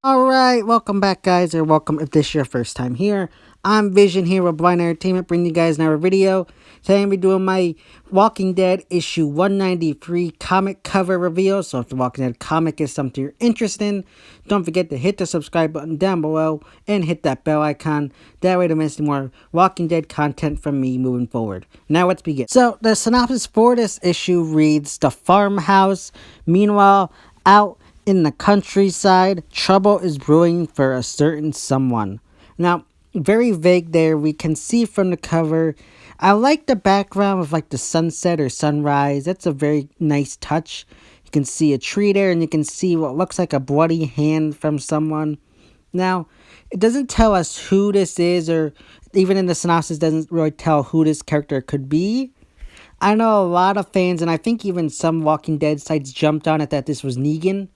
Alright, welcome back guys, or welcome if this is your first time here. I'm Vision here with Blind Entertainment, bringing you guys another video. Today I'm going to be doing my Walking Dead issue 193 comic cover reveal. So if the Walking Dead comic is something you're interested in, don't forget to hit the subscribe button down below and hit that bell icon. That way to miss more Walking Dead content from me moving forward. Now let's begin. So the synopsis for this issue reads, The farmhouse, meanwhile, out in the countryside, trouble is brewing for a certain someone. Now, very vague there. We can see from the cover. I like the background of like the sunset or sunrise. That's a very nice touch. You can see a tree there and you can see what looks like a bloody hand from someone. Now, it doesn't tell us who this is, or even in the synopsis doesn't really tell who this character could be. I know a lot of fans, and I think even some Walking Dead sites jumped on it that this was Negan.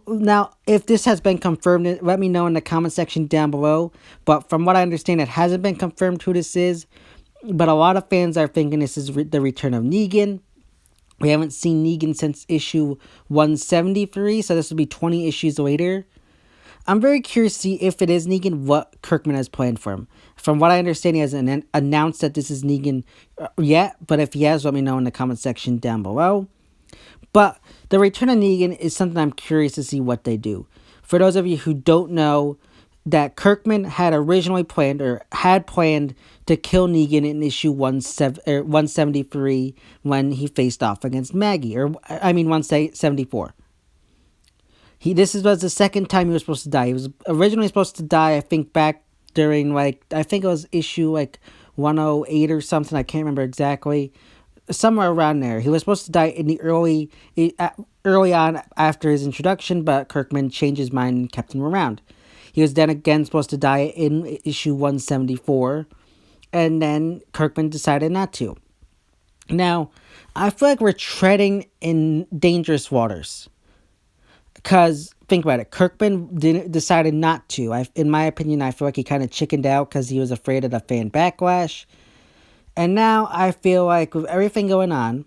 Now, if this has been confirmed, let me know in the comment section down below. But from what I understand, it hasn't been confirmed who this is. But a lot of fans are thinking this is the return of Negan. We haven't seen Negan since issue 173, so this will be 20 issues later. I'm very curious to see if it is Negan, what Kirkman has planned for him. From what I understand, he hasn't announced that this is Negan yet. But if he has, let me know in the comment section down below. But the return of Negan is something I'm curious to see what they do. For those of you who don't know, that Kirkman had originally planned or had planned to kill Negan in issue 173 when he faced off against Maggie, or I mean 174. This was the second time he was supposed to die. He was originally supposed to die, I think, back during I think it was issue 108 or something. I can't remember exactly. Somewhere around there. He was supposed to die in the early on after his introduction, but Kirkman changed his mind and kept him around. He was then again supposed to die in issue 174, and then Kirkman decided not to. Now, I feel like we're treading in dangerous waters. Because, think about it, Kirkman decided not to. In my opinion, I feel like he kind of chickened out because he was afraid of the fan backlash. And now I feel like with everything going on,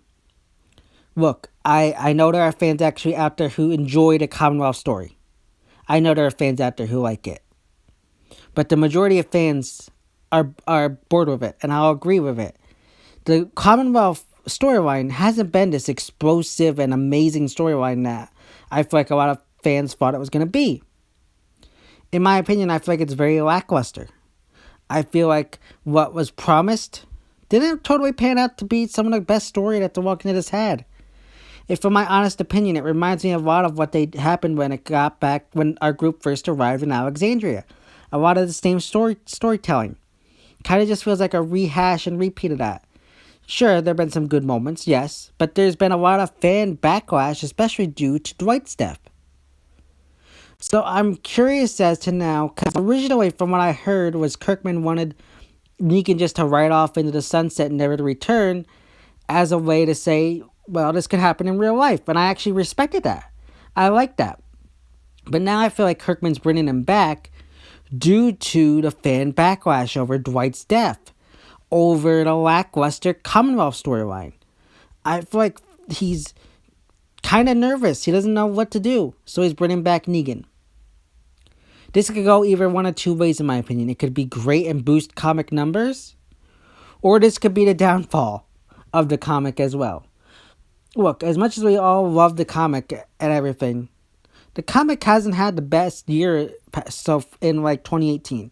look, I know there are fans actually out there who enjoy the Commonwealth story. I know there are fans out there who like it. But the majority of fans are bored with it, and I'll agree with it. The Commonwealth storyline hasn't been this explosive and amazing storyline that I feel like a lot of fans thought it was going to be. In my opinion, I feel like it's very lackluster. I feel like what was promised didn't totally pan out to be some of the best story that The Walking Dead has had. If, from my honest opinion, it reminds me a lot of what happened when our group first arrived in Alexandria. A lot of the same storytelling. Kind of just feels like a rehash and repeat of that. Sure, there have been some good moments, yes, but there's been a lot of fan backlash, especially due to Dwight's death. So I'm curious as to now, because originally from what I heard was Kirkman wanted Negan just to ride off into the sunset and never to return as a way to say, well, this could happen in real life. And I actually respected that. I like that. But now I feel like Kirkman's bringing him back due to the fan backlash over Dwight's death, over the lackluster Commonwealth storyline. I feel like he's kind of nervous. He doesn't know what to do. So he's bringing back Negan. This could go either one of two ways, in my opinion. It could be great and boost comic numbers, or this could be the downfall of the comic as well. Look, as much as we all love the comic and everything, the comic hasn't had the best year so in 2018.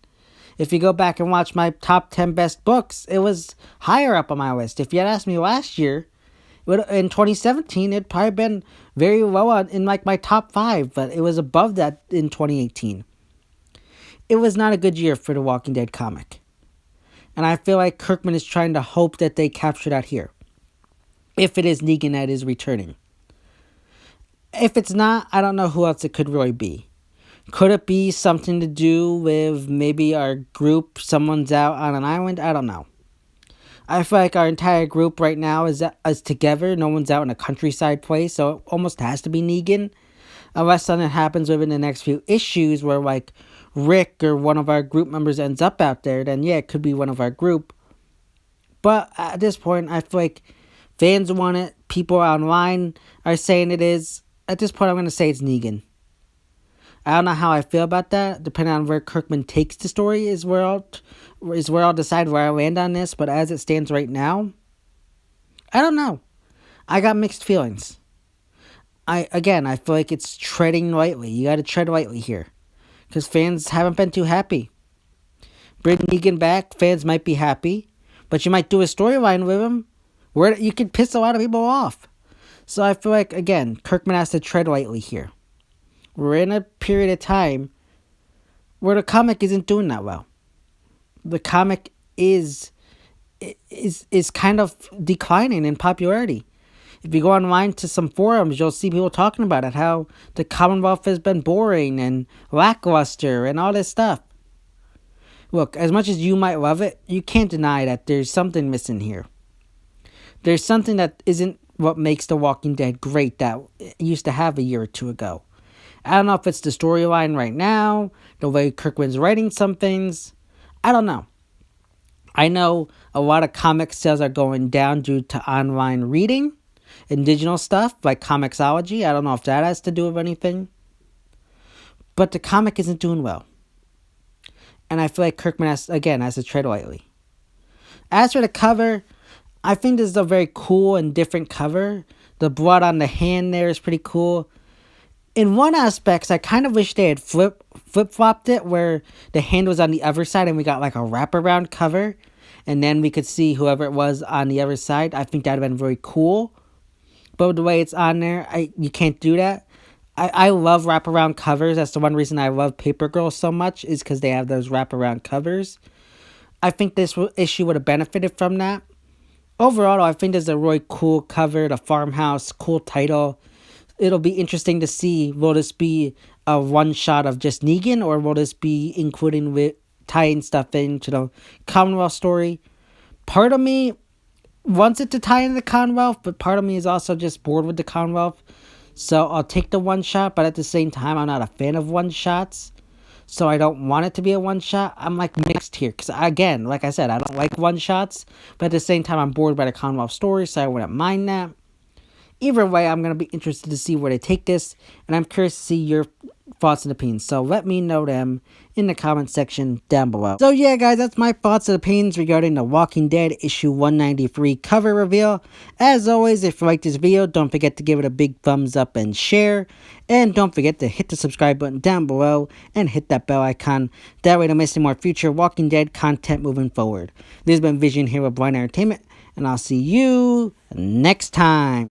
If you go back and watch my top 10 best books, it was higher up on my list. If you had asked me last year, in 2017, it'd probably been very low in my top 5, but it was above that in 2018. It was not a good year for the Walking Dead comic. And I feel like Kirkman is trying to hope that they capture that here. If it is Negan that is returning. If it's not, I don't know who else it could really be. Could it be something to do with maybe our group, someone's out on an island? I don't know. I feel like our entire group right now is together. No one's out in a countryside place, so it almost has to be Negan. Unless something happens within the next few issues where Rick or one of our group members ends up out there, then yeah, it could be one of our group. But at this point, I feel like fans want it. People online are saying it is. At this point, I'm going to say it's Negan. I don't know how I feel about that. Depending on where Kirkman takes the story is where I'll decide where I land on this. But as it stands right now, I don't know. I got mixed feelings. I feel like it's treading lightly. You got to tread lightly here, because fans haven't been too happy. Bring Negan back, fans might be happy, but you might do a storyline with him where you could piss a lot of people off. So I feel like, again, Kirkman has to tread lightly here. We're in a period of time where the comic isn't doing that well. The comic is kind of declining in popularity. If you go online to some forums, you'll see people talking about it, how the Commonwealth has been boring and lackluster and all this stuff. Look, as much as you might love it, you can't deny that there's something missing here. There's something that isn't what makes The Walking Dead great that it used to have a year or two ago. I don't know if it's the storyline right now, the way Kirkman's writing some things. I don't know. I know a lot of comic sales are going down due to online reading and digital stuff like Comixology. I don't know if that has to do with anything. But the comic isn't doing well. And I feel like Kirkman has to tread lightly. As for the cover, I think this is a very cool and different cover. The blood on the hand there is pretty cool. In one aspect, I kind of wish they had flip-flopped it, where the hand was on the other side and we got like a wraparound cover. And then we could see whoever it was on the other side. I think that would have been very cool. But the way it's on there, you can't do that. I love wraparound covers. That's the one reason I love Paper Girls so much, is because they have those wraparound covers. I think this issue would have benefited from that. Overall, I think this is a really cool cover. The farmhouse, cool title. It'll be interesting to see, will this be a one-shot of just Negan, or will this be tying stuff into the Commonwealth story? Part of me wants it to tie into the Commonwealth, but part of me is also just bored with the Commonwealth. So I'll take the one-shot, but at the same time, I'm not a fan of one-shots. So I don't want it to be a one-shot. I'm like mixed here, because again, like I said, I don't like one-shots, but at the same time, I'm bored by the Commonwealth story, so I wouldn't mind that. Either way, I'm going to be interested to see where they take this, and I'm curious to see your thoughts and opinions. So let me know them in the comment section down below. So yeah, guys, that's my thoughts and opinions regarding The Walking Dead issue 193 cover reveal. As always, if you like this video, don't forget to give it a big thumbs up and share. And don't forget to hit the subscribe button down below and hit that bell icon. That way, don't miss any more future Walking Dead content moving forward. This has been Vision here with Blind Entertainment, and I'll see you next time.